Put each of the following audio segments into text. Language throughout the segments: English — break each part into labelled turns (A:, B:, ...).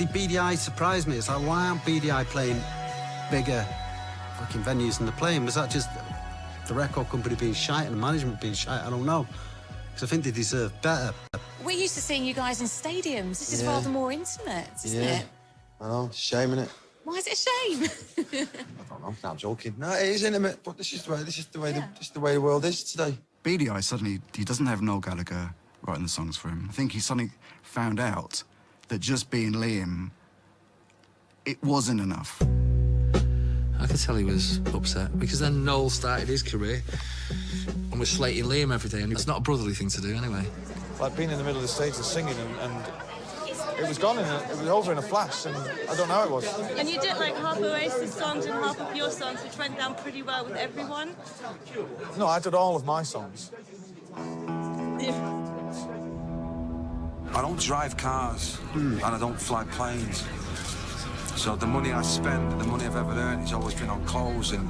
A: See, BDI surprised me. It's like, why aren't BDI playing bigger fucking venues than they're playing? Was that just the record company being shite and the management being shite? I don't know. Because I think they deserve better.
B: We're used to seeing you guys in stadiums. This is rather more intimate, isn't it?
C: I know, it's a shame, innit?
B: Why is it a shame?
C: I don't know, I'm joking. No, it is intimate, but this is the way the world is today.
D: BDI suddenly, he doesn't have Noel Gallagher writing the songs for him. I think he suddenly found out that just being Liam, it wasn't enough.
E: I could tell he was upset, because then Noel started his career and was slating Liam every day, and it's not a brotherly thing to do anyway.
F: Like being in the middle of the stage and singing, and it was gone, it was over in a flash, and I don't know how it was.
G: And you did like half Oasis songs and half of your songs, which went down pretty well with everyone.
F: No, I did all of my songs.
G: Yeah.
H: I don't drive cars and I don't fly planes. So the money I spend, the money I've ever earned, has always been on clothes and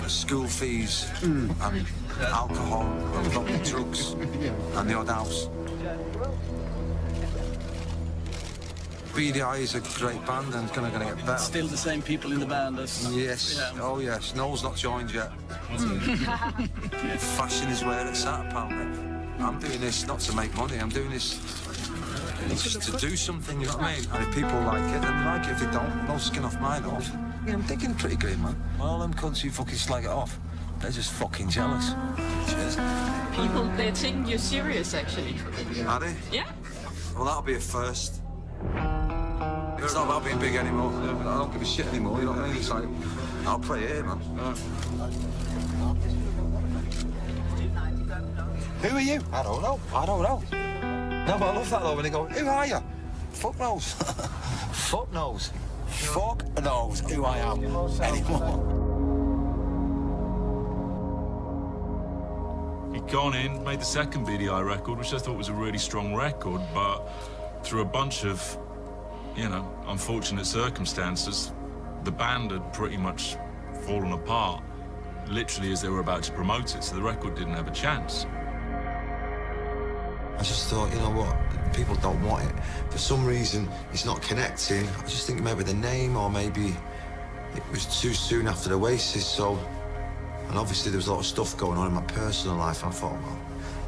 H: school fees and alcohol and probably drugs and the odd house. BDI is a great band and it's going to get better.
I: Still the same people in the band?
H: Yes, oh yes. Noel's not joined yet. Fashion is where it's at, apparently. I'm doing this not to make money, I'm doing this just to do something, you know what I mean? And if people like it, then they like it. If they don't, no skin off my nose. Yeah, I'm thinking pretty great, man. All them cunts who fucking slag it off, they're just fucking jealous. Cheers.
G: People, they think you're serious, actually.
H: Are they?
G: Yeah.
H: Well, that'll be a first. It's not about being big anymore. I don't give a shit anymore, you know what I mean? It's like, I'll play here, man.
C: Who are you? I don't know. No, but I love that though when they go, who are you? Fuck knows. Fuck knows. Fuck knows who I am anymore.
J: He'd gone in, made the second BDI record, which I thought was a really strong record, but through a bunch of, you know, unfortunate circumstances, the band had pretty much fallen apart, literally as they were about to promote it, so the record didn't have a chance.
C: I just thought, you know what, people don't want it. For some reason, it's not connecting. I just think maybe the name, or maybe it was too soon after the Oasis, so... And obviously there was a lot of stuff going on in my personal life. I thought, well,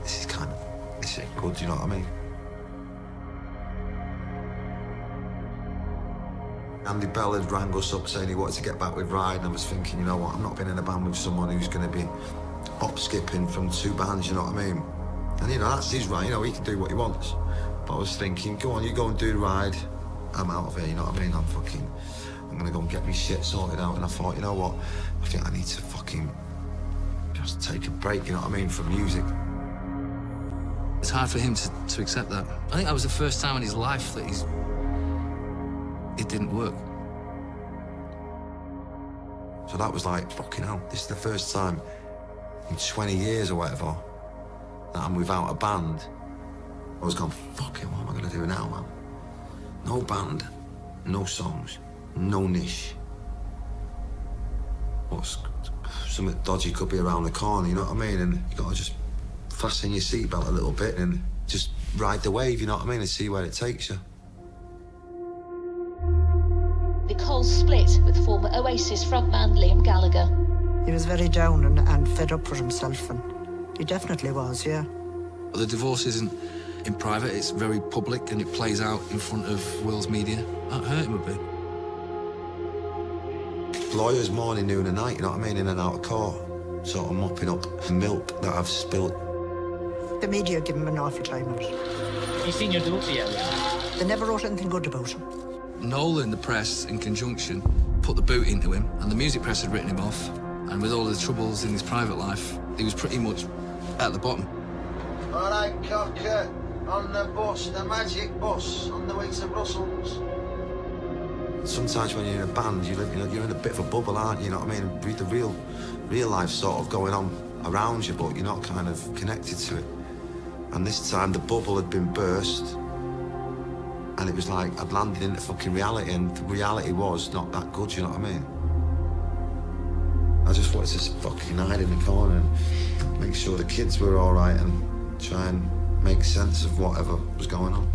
C: this ain't good, you know what I mean? Andy Bell had rang us up saying he wanted to get back with Ride, and I was thinking, you know what, I'm not being in a band with someone who's going to be hop-skipping from two bands, you know what I mean? And, you know, that's his right, you know, he can do what he wants. But I was thinking, go on, you go and do Ride, I'm out of here, you know what I mean? I'm going to go and get me shit sorted out. And I thought, you know what, I think I need to fucking just take a break, you know what I mean, from music.
E: It's hard for him to accept that. I think that was the first time in his life that it didn't work.
C: So that was like, fucking hell, this is the first time in 20 years or whatever that I'm without a band. I was going, fucking, what am I going to do now, man? No band, no songs, no niche. Something dodgy could be around the corner, you know what I mean? And you got to just fasten your seatbelt a little bit and just ride the wave, you know what I mean, and see where it takes you.
K: Nicole split with former Oasis frontman Liam Gallagher.
L: He was very down and fed up with himself, and he definitely was, yeah.
E: The divorce isn't in private, it's very public, and it plays out in front of world's media. That hurt him a bit.
C: Lawyers morning, noon and night, you know what I mean, in and out of court, sort of mopping up the milk that I've spilt.
L: The media give him an awful time out.
I: You seen your daughter yet?
L: They never wrote anything good about him.
E: Noel and the press, in conjunction, put the boot into him, and the music press had written him off. And with all the troubles in his private life, he was pretty much at the bottom.
C: All right, Cocker, on the bus, the magic bus, on the way to Brussels. Sometimes when you're in a band, you're in a bit of a bubble, aren't you? You know what I mean? The real life sort of going on around you, but you're not kind of connected to it. And this time, the bubble had been burst, and it was like I'd landed into fucking reality, and the reality was not that good, you know what I mean? I just wanted to fucking hide in the corner and make sure the kids were all right and try and make sense of whatever was going on.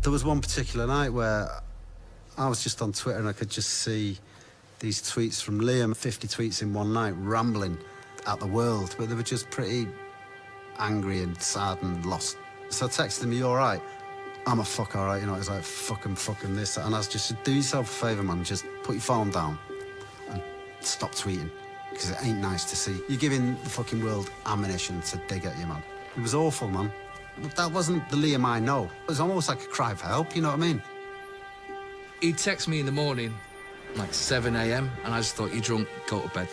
A: There was one particular night where I was just on Twitter and I could just see these tweets from Liam, 50 tweets in one night, rambling at the world, but they were just pretty angry and sad and lost. So I texted him, "You all right?" "I'm a fuck all right," you know. He's like, fucking this. And I was just, "Do yourself a favour, man, just put your phone down and stop tweeting, because it ain't nice to see. You're giving the fucking world ammunition to dig at you, man." It was awful, man. That wasn't the Liam I know. It was almost like a cry for help, you know what I mean?
E: He'd text me in the morning, like 7 a.m, and I just thought, "You're drunk, go to bed."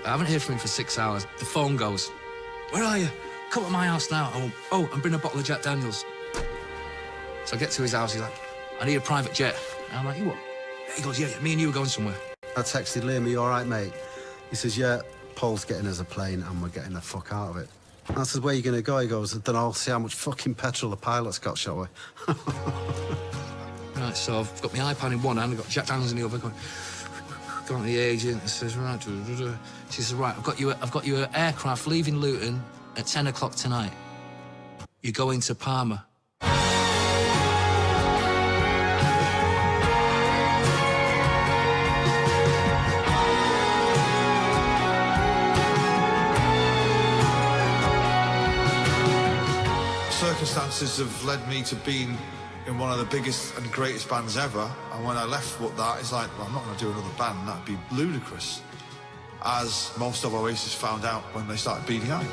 E: I haven't heard from him for 6 hours. The phone goes, "Where are you? Come to my house now." I went, "Oh, and bring a bottle of Jack Daniels." So I get to his house, he's like, "I need a private jet." And I'm like, "You what?" He goes, "Yeah, me and you are going somewhere."
A: I texted Liam, "Are you all right, mate?" He says, "Yeah, Paul's getting us a plane and we're getting the fuck out of it." And I said, "Where are you going to go?" He goes, "Then I'll see how much fucking petrol the pilot's got, shall we?"
E: Right, so I've got my iPad in one hand, I've got Jack Daniels in the other, going to the agent, and says, "Right," she says, "Right, I've got you an aircraft leaving Luton at 10 o'clock tonight. You're going to Parma."
F: Circumstances have led me to being in one of the biggest and greatest bands ever, and when I left that, it's like, well, I'm not going to do another band, that'd be ludicrous, as most of Oasis found out when they started BDI.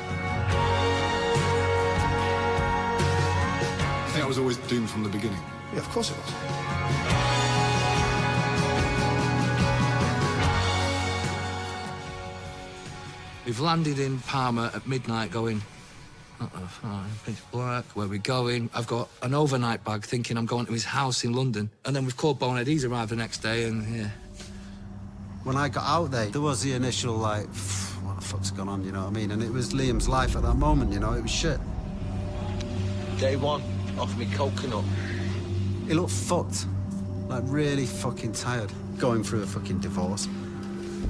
D: I think I was always doomed from the beginning.
F: Yeah, of course it was.
E: We've landed in Parma at midnight going, pitch black, where we going? I've got an overnight bag thinking I'm going to his house in London. And then we've called Bonehead, he's arrived the next day, and yeah.
A: When I got out there was the initial, like, what the fuck's gone on, you know what I mean? And it was Liam's life at that moment, you know, it was shit.
I: Day one, offered me coconut.
A: He looked fucked, like really fucking tired. Going through a fucking divorce.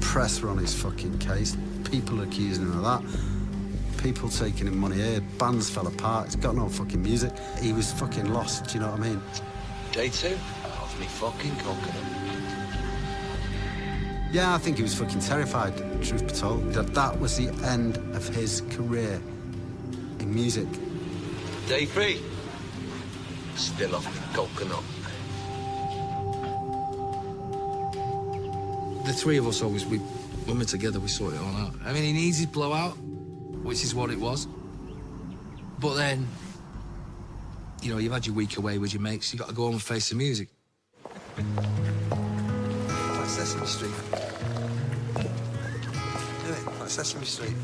A: Press were on his fucking case. People accusing him of that. People taking him money here. Bands fell apart. He's got no fucking music. He was fucking lost, do you know what I mean?
I: Day two, offered me fucking coconut.
A: Yeah, I think he was fucking terrified, truth be told. That was the end of his career in music.
I: Day three, still offered me coconut.
E: The three of us always, when we're together, we sort it all out. I mean, he needs his blowout, which is what it was. But then, you know, you've had your week away with your mates, you got to go home and face the music.
C: Like Sesame Street. Do it, like Sesame Street.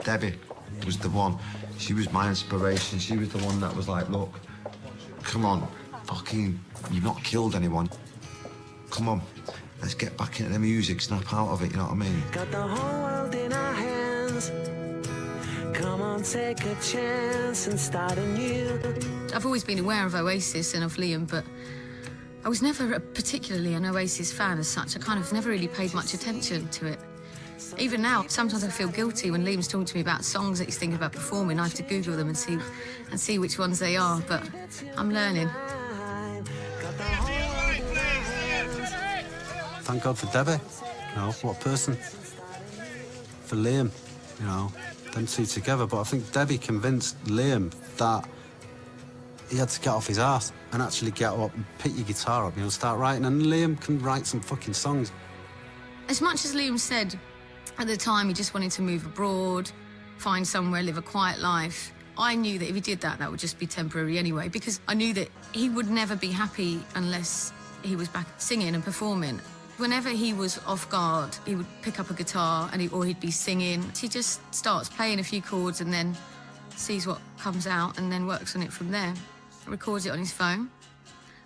C: Debbie was the one. She was my inspiration. She was the one that was like, look, come on, fucking, you've not killed anyone. Come on, let's get back into the music, snap out of it, you know what I mean?
M: Got the whole world in our hands. Come on, take a chance and start anew.
N: I've always been aware of Oasis and of Liam, but I was never particularly an Oasis fan as such. I kind of never really paid much attention to it. Even now, sometimes I feel guilty when Liam's talking to me about songs that he's thinking about performing. I have to Google them and see which ones they are, but I'm learning.
A: Thank God for Debbie, you know, what a person. For Liam, you know, them two together. But I think Debbie convinced Liam that he had to get off his ass and actually get up and pick your guitar up, you know, start writing. And Liam can write some fucking songs.
N: As much as Liam said at the time he just wanted to move abroad, find somewhere, live a quiet life, I knew that if he did that, that would just be temporary anyway, because I knew that he would never be happy unless he was back singing and performing. Whenever he was off guard, he would pick up a guitar or he'd be singing. He just starts playing a few chords and then sees what comes out and then works on it from there. Records it on his phone,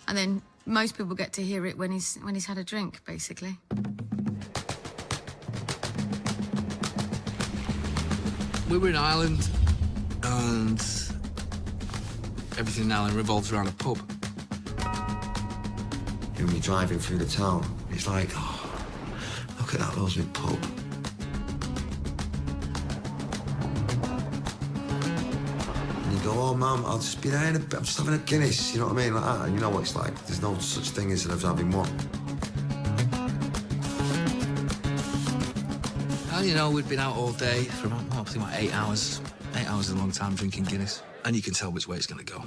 N: and then most people get to hear it when he's had a drink, basically.
E: We were in Ireland, and everything in Ireland revolves around a pub.
C: When you're driving through the town, it's like, oh, look at that Roswick pub. And you go, oh, Mum, I'll just be there in a bit. I'm just having a Guinness, you know what I mean? Like that. And you know what it's like. There's no such thing as having one.
E: Well, you know, we'd been out all day for about, I think, about 8 hours. 8 hours is a long time drinking Guinness. And you can tell which way it's going to go.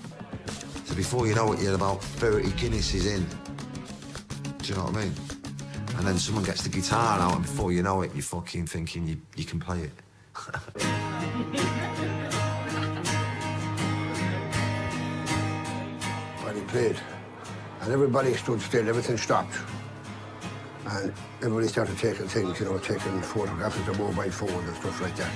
C: So before you know it, you're about 30 Guinnesses in. Do you know what I mean? And then someone gets the guitar out, and before you know it, you're fucking thinking you can play it.
O: When he played, and everybody stood still, everything stopped. And everybody started taking things, you know, taking photographs of their mobile phones and stuff like that.